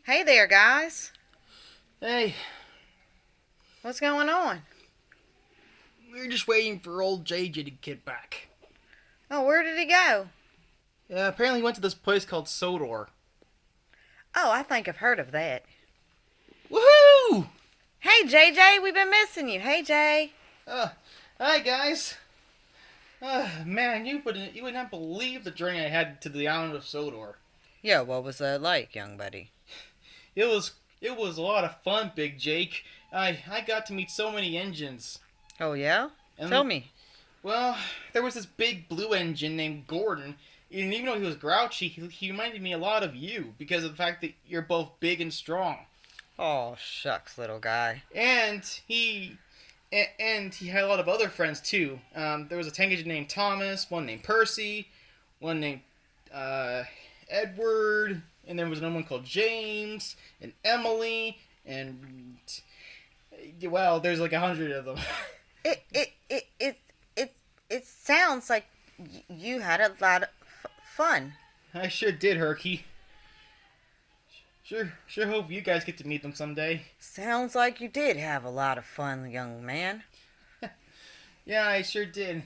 Hey there, guys. Hey, What's going on? we're just waiting for old JJ to get back. Oh, where did he go? Apparently he went to this place called Sodor. Oh, I think I've heard of that. Woohoo! Hey, JJ, we've been missing you. Hey, Jay. Uh, Hi guys. Man, you would not believe the journey I had to the island of Sodor. Yeah, what was that like, young buddy? It was it was a lot of fun, Big Jake. I got to meet so many engines. Oh, yeah? Tell And me. well, there was this big blue engine named Gordon. And even though he was grouchy, he reminded me a lot of you because of the fact that you're both big and strong. Oh, shucks, little guy. And he had a lot of other friends too. There was a tank agent named Thomas, one named Percy, one named Edward, and there was another one called James and Emily, and well, there's like 100 of them. It, it, it, it, it sounds like you had a lot of fun. I sure did, Herky. Sure hope you guys get to meet them someday. Sounds like you did have a lot of fun, young man. Yeah, I sure did.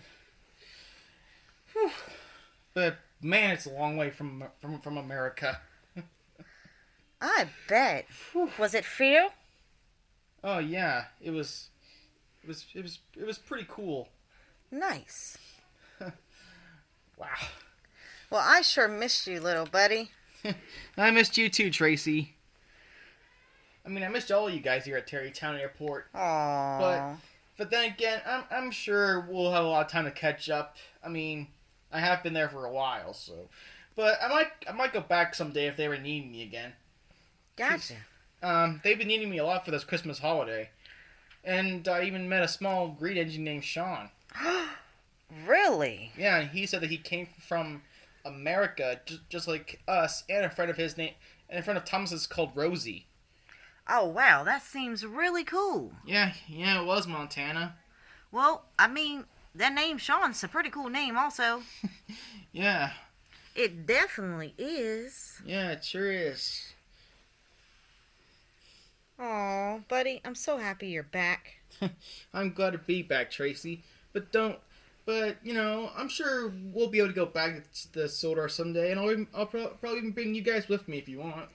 Whew. But man, it's a long way from America. I bet. Was it fear? Oh yeah, it was pretty cool. Nice. Wow. Well, I sure missed you, little buddy. I missed you too, Tracy. I mean, I missed all you guys here at Tarrytown Airport. Aww. But then again, I'm sure we'll have a lot of time to catch up. I mean, I have been there for a while, so. But I might go back someday if they ever need me again. Gotcha. They've been needing me a lot for this Christmas holiday, and I even met a small Greek engine named Sean. Really? Yeah, he said that he came from America, just like us, and a friend of his name, and a friend of Thomas's called Rosie. Oh, wow, that seems really cool. Yeah, it was Montana. Well, I mean, that name Sean's a pretty cool name also. Yeah, It definitely is. yeah, it sure is. Aw, buddy, I'm so happy you're back. I'm glad to be back, Tracy. But I'm sure we'll be able to go back to the Sodor someday, and probably even bring you guys with me if you want.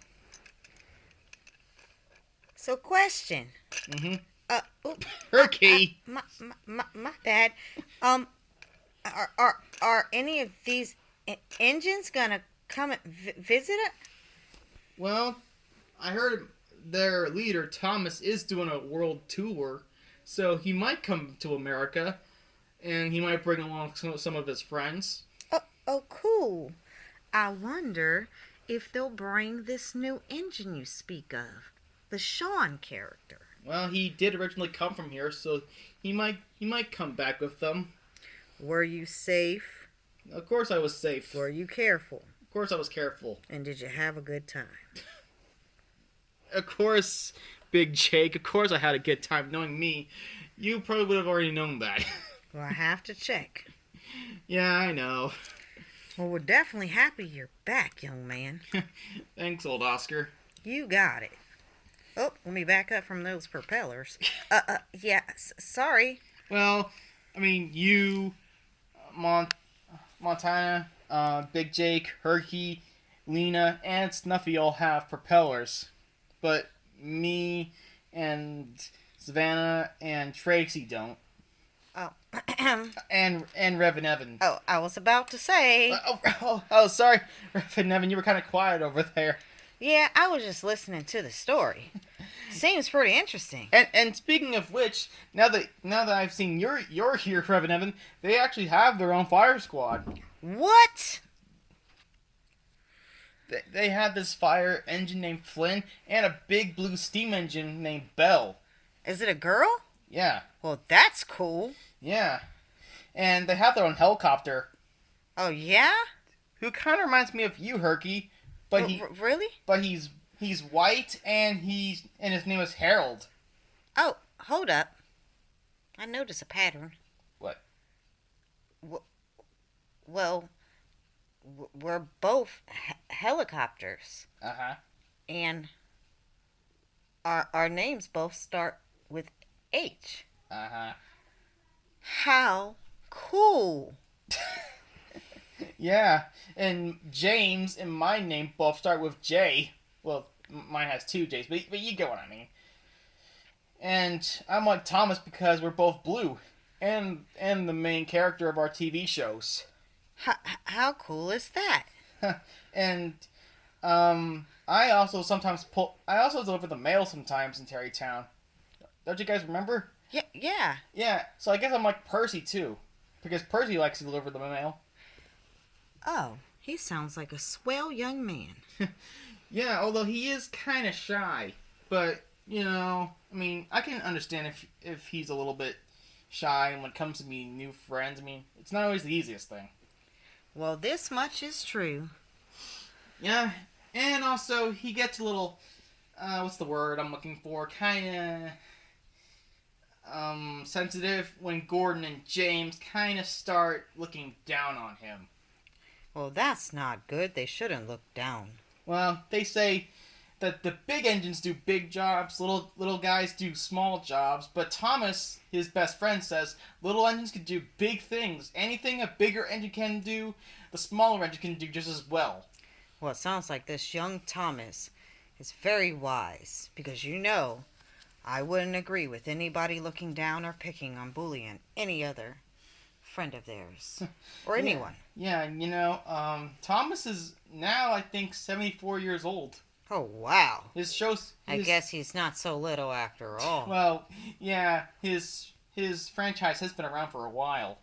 So, question. Mm-hmm. Oops. Herky. My bad. Are any of these engines gonna come and visit it? Well, I heard their leader Thomas is doing a world tour, so he might come to America, and he might bring along some of his friends. Oh, cool. I wonder if they'll bring this new engine you speak of, the Sean character. Well, he did originally come from here, so he might come back with them. Were you safe? Of course, I was safe. Were you careful? Of course, I was careful. And did you have a good time? Of course, Big Jake. Of course, I had a good time. Knowing me, you probably would have already known that. Well, I have to check. Yeah, I know. Well, we're definitely happy you're back, young man. Thanks, old Oscar. You got it. Oh, let me back up from those propellers. Yeah, sorry. Well, I mean, you, Montana, Big Jake, Herky, Lena, and Snuffy all have propellers. But me and Savannah and Tracy don't. Oh, And Rev and Evan. oh, I was about to say. Sorry, Rev and Evan, you were kind of quiet over there. Yeah, I was just listening to the story. Seems pretty interesting. And speaking of which, now that I've seen your here, Rev and Evan, they actually have their own fire squad. What? They have this fire engine named Flynn and a big blue steam engine named Belle. Is it a girl? Yeah, Well, that's cool. yeah. And they have their own helicopter, Oh, yeah? who kind of reminds me of you, Herky, but Really? he's white and his name is Harold. Oh, hold up. I notice a pattern. What? Well, we're both helicopters. Uh huh. And Our names both start with H. Uh-huh. How cool. Yeah, and James and my name both start with J. Well, mine has two J's, but you get what I mean. And I'm like Thomas because we're both blue, and the main character of our TV shows. How cool is that? And I also sometimes pull. I also deliver the mail sometimes in Terrytown. Don't you guys remember? Yeah, yeah. Yeah. So I guess I'm like Percy too, because Percy likes to deliver the mail. Oh, he sounds like a swell young man. Yeah, although he is kind of shy, but I mean, I can understand if he's a little bit shy and when it comes to meeting new friends. I mean, it's not always the easiest thing. Well, this much is true. Yeah, and also he gets a little, what's the word I'm looking for? Kind of sensitive when Gordon and James kind of start looking down on him. Well, that's not good. They shouldn't look down. Well, they say that the big engines do big jobs, little guys do small jobs, but Thomas, his best friend, says little engines can do big things. Anything a bigger engine can do, the smaller engine can do just as well. Well, it sounds like this young Thomas is very wise because I wouldn't agree with anybody looking down or picking on bullying any other friend of theirs or anyone. Yeah, Thomas is now I think 74 years old. Oh, wow. His shows. I guess he's not so little after all. Well, yeah, his franchise has been around for a while.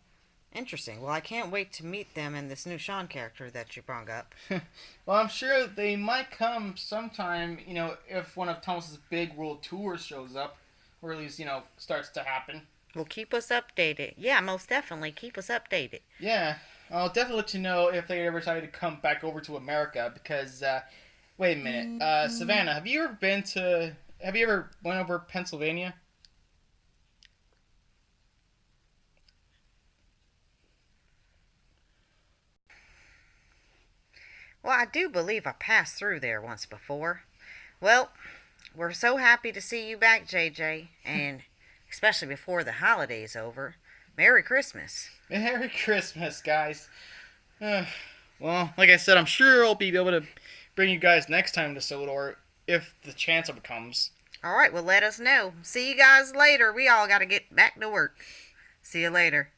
Interesting. Well, I can't wait to meet them and this new Sean character that you brought up. Well, I'm sure they might come sometime, if one of Thomas's big world tours shows up, or at least, starts to happen. Well, keep us updated. Yeah, most definitely. Keep us updated. Yeah, I'll definitely let you know if they ever decide to come back over to America, because, wait a minute, Savannah, have you ever went over Pennsylvania? Well, I do believe I passed through there once before. Well, we're so happy to see you back, JJ, and especially before the holiday's over. Merry Christmas. Merry Christmas, guys. Well, like I said, I'm sure I'll be able to bring you guys next time to Sodor if the chance of it comes. All right, well, let us know. See you guys later. We all got to get back to work. See you later.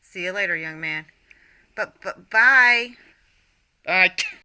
See you later, young man. But bye. Bye.